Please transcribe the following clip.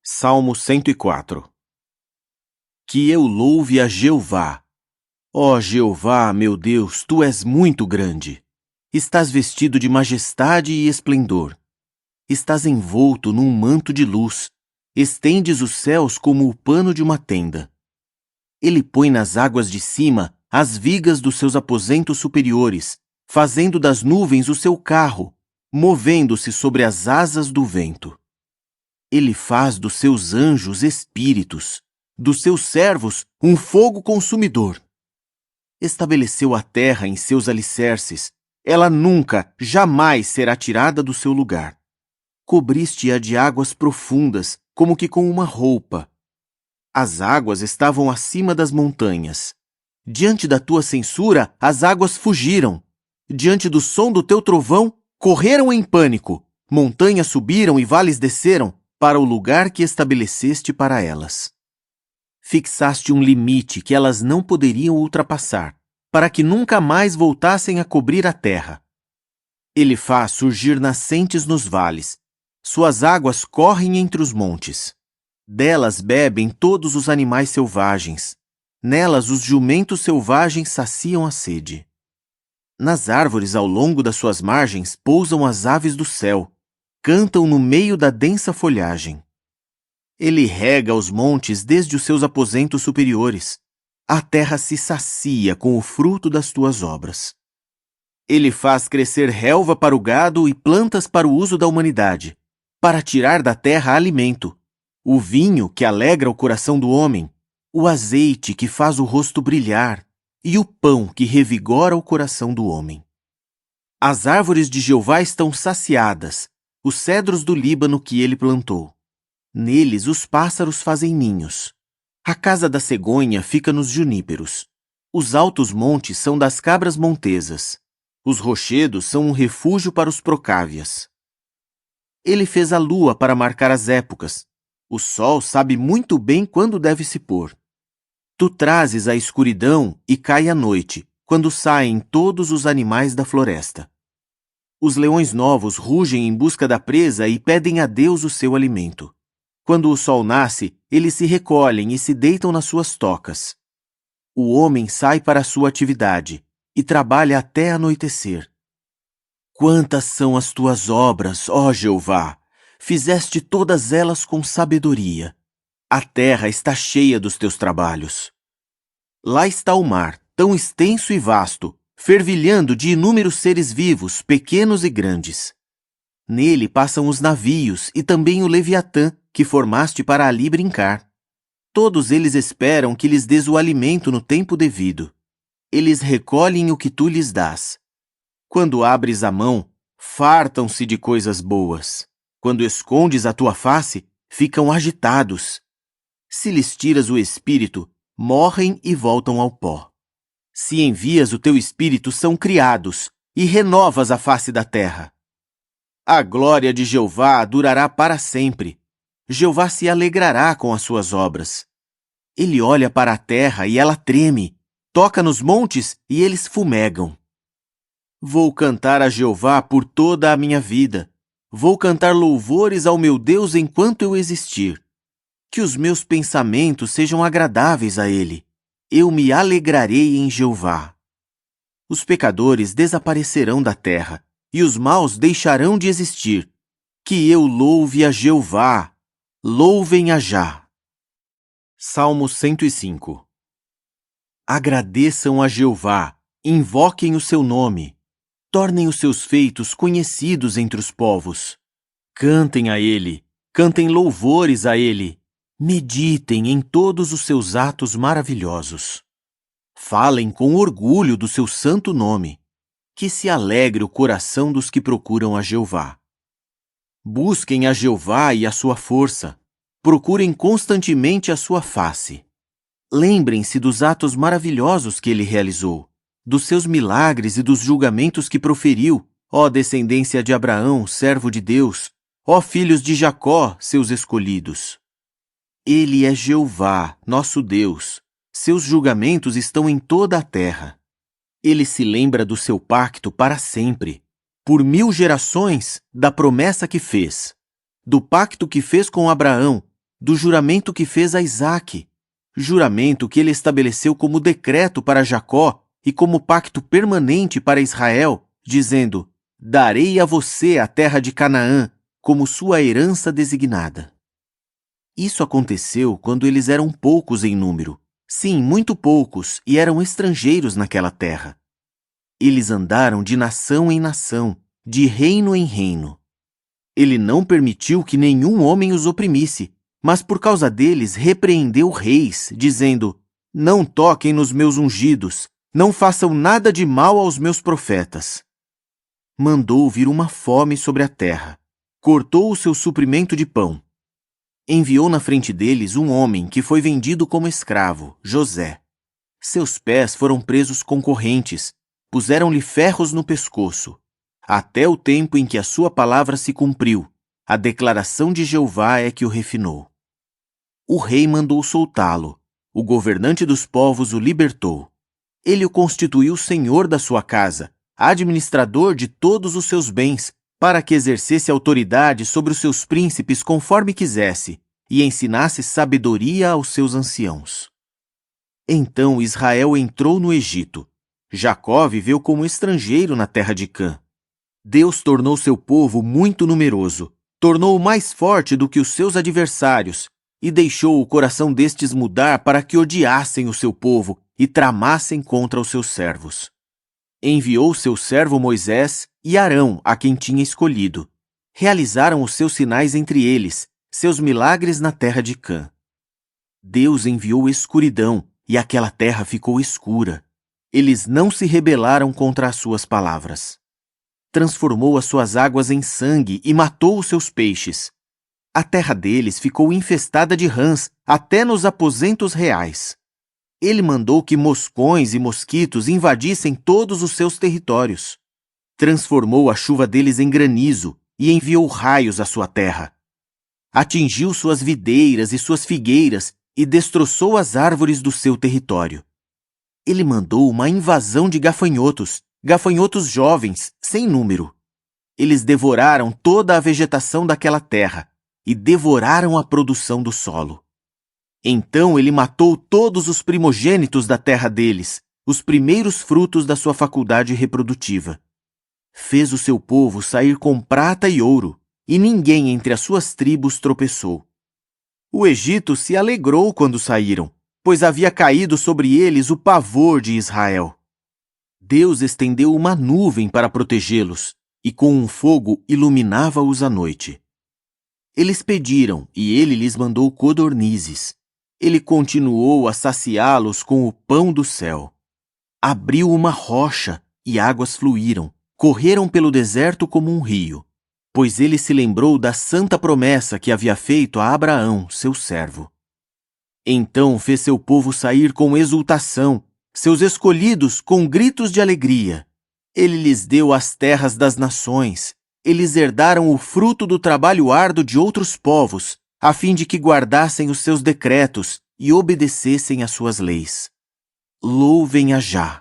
Salmo 104. Que eu louve a Jeová. Ó Jeová, meu Deus, tu és muito grande. Estás vestido de majestade e esplendor. Estás envolto num manto de luz. Estendes os céus como o pano de uma tenda. Ele põe nas águas de cima as vigas dos seus aposentos superiores, fazendo das nuvens o seu carro, movendo-se sobre as asas do vento. Ele faz dos seus anjos espíritos, dos seus servos um fogo consumidor. Estabeleceu a terra em seus alicerces, ela nunca, jamais será tirada do seu lugar. Cobriste-a de águas profundas, como que com uma roupa. As águas estavam acima das montanhas. Diante da tua censura, as águas fugiram. Diante do som do teu trovão, correram em pânico. Montanhas subiram e vales desceram para o lugar que estabeleceste para elas. Fixaste um limite que elas não poderiam ultrapassar, para que nunca mais voltassem a cobrir a terra. Ele faz surgir nascentes nos vales. Suas águas correm entre os montes. Delas bebem todos os animais selvagens. Nelas os jumentos selvagens saciam a sede. Nas árvores ao longo das suas margens pousam as aves do céu. Cantam no meio da densa folhagem. Ele rega os montes desde os seus aposentos superiores. A terra se sacia com o fruto das tuas obras. Ele faz crescer relva para o gado e plantas para o uso da humanidade, para tirar da terra alimento, o vinho que alegra o coração do homem, o azeite que faz o rosto brilhar e o pão que revigora o coração do homem. As árvores de Jeová estão saciadas, os cedros do Líbano que ele plantou. Neles os pássaros fazem ninhos. A casa da cegonha fica nos juníperos. Os altos montes são das cabras montesas. Os rochedos são um refúgio para os procávias. Ele fez a lua para marcar as épocas. O sol sabe muito bem quando deve se pôr. Tu trazes a escuridão e cai a noite, quando saem todos os animais da floresta. Os leões novos rugem em busca da presa e pedem a Deus o seu alimento. Quando o sol nasce, eles se recolhem e se deitam nas suas tocas. O homem sai para a sua atividade e trabalha até anoitecer. Quantas são as tuas obras, ó Jeová! Fizeste todas elas com sabedoria. A terra está cheia dos teus trabalhos. Lá está o mar, tão extenso e vasto, fervilhando de inúmeros seres vivos, pequenos e grandes. Nele passam os navios e também o Leviatã, que formaste para ali brincar. Todos eles esperam que lhes dês o alimento no tempo devido. Eles recolhem o que tu lhes dás. Quando abres a mão, fartam-se de coisas boas. Quando escondes a tua face, ficam agitados. Se lhes tiras o espírito, morrem e voltam ao pó. Se envias o teu espírito, são criados, e renovas a face da terra. A glória de Jeová durará para sempre. Jeová se alegrará com as suas obras. Ele olha para a terra e ela treme, toca nos montes e eles fumegam. Vou cantar a Jeová por toda a minha vida. Vou cantar louvores ao meu Deus enquanto eu existir. Que os meus pensamentos sejam agradáveis a Ele. Eu me alegrarei em Jeová. Os pecadores desaparecerão da terra, e os maus deixarão de existir. Que eu louve a Jeová. Louvem a Já. Salmo 105. Agradeçam a Jeová, invoquem o seu nome. Tornem os seus feitos conhecidos entre os povos. Cantem a Ele, cantem louvores a Ele. Meditem em todos os seus atos maravilhosos. Falem com orgulho do seu santo nome. Que se alegre o coração dos que procuram a Jeová. Busquem a Jeová e a sua força. Procurem constantemente a sua face. Lembrem-se dos atos maravilhosos que ele realizou, dos seus milagres e dos julgamentos que proferiu, ó descendência de Abraão, servo de Deus, ó filhos de Jacó, seus escolhidos. Ele é Jeová, nosso Deus. Seus julgamentos estão em toda a terra. Ele se lembra do seu pacto para sempre, por 1000 gerações, da promessa que fez, do pacto que fez com Abraão, do juramento que fez a Isaque, juramento que ele estabeleceu como decreto para Jacó e como pacto permanente para Israel, dizendo: darei a você a terra de Canaã como sua herança designada. Isso aconteceu quando eles eram poucos em número, sim, muito poucos, e eram estrangeiros naquela terra. Eles andaram de nação em nação, de reino em reino. Ele não permitiu que nenhum homem os oprimisse, mas por causa deles repreendeu reis, dizendo: não toquem nos meus ungidos, não façam nada de mal aos meus profetas. Mandou vir uma fome sobre a terra, cortou o seu suprimento de pão. Enviou na frente deles um homem que foi vendido como escravo, José. Seus pés foram presos com correntes, puseram-lhe ferros no pescoço, até o tempo em que a sua palavra se cumpriu. A declaração de Jeová é que o refinou. O rei mandou soltá-lo. O governante dos povos o libertou. Ele o constituiu senhor da sua casa, administrador de todos os seus bens, para que exercesse autoridade sobre os seus príncipes conforme quisesse, e ensinasse sabedoria aos seus anciãos. Então Israel entrou no Egito. Jacó viveu como estrangeiro na terra de Cã. Deus tornou seu povo muito numeroso, tornou-o mais forte do que os seus adversários, e deixou o coração destes mudar para que odiassem o seu povo e tramassem contra os seus servos. Enviou seu servo Moisés e Arão, a quem tinha escolhido. Realizaram os seus sinais entre eles, seus milagres na terra de Cã. Deus enviou escuridão, e aquela terra ficou escura. Eles não se rebelaram contra as suas palavras. Transformou as suas águas em sangue e matou os seus peixes. A terra deles ficou infestada de rãs, até nos aposentos reais. Ele mandou que moscões e mosquitos invadissem todos os seus territórios. Transformou a chuva deles em granizo e enviou raios à sua terra. Atingiu suas videiras e suas figueiras e destroçou as árvores do seu território. Ele mandou uma invasão de gafanhotos, gafanhotos jovens, sem número. Eles devoraram toda a vegetação daquela terra e devoraram a produção do solo. Então ele matou todos os primogênitos da terra deles, os primeiros frutos da sua faculdade reprodutiva. Fez o seu povo sair com prata e ouro, e ninguém entre as suas tribos tropeçou. O Egito se alegrou quando saíram, pois havia caído sobre eles o pavor de Israel. Deus estendeu uma nuvem para protegê-los, e com um fogo iluminava-os à noite. Eles pediram, e ele lhes mandou codornizes. Ele continuou a saciá-los com o pão do céu. Abriu uma rocha, e águas fluíram, correram pelo deserto como um rio, pois ele se lembrou da santa promessa que havia feito a Abraão, seu servo. Então fez seu povo sair com exultação, seus escolhidos com gritos de alegria. Ele lhes deu as terras das nações. Eles herdaram o fruto do trabalho árduo de outros povos, a fim de que guardassem os seus decretos e obedecessem às suas leis. Louvem a Jah.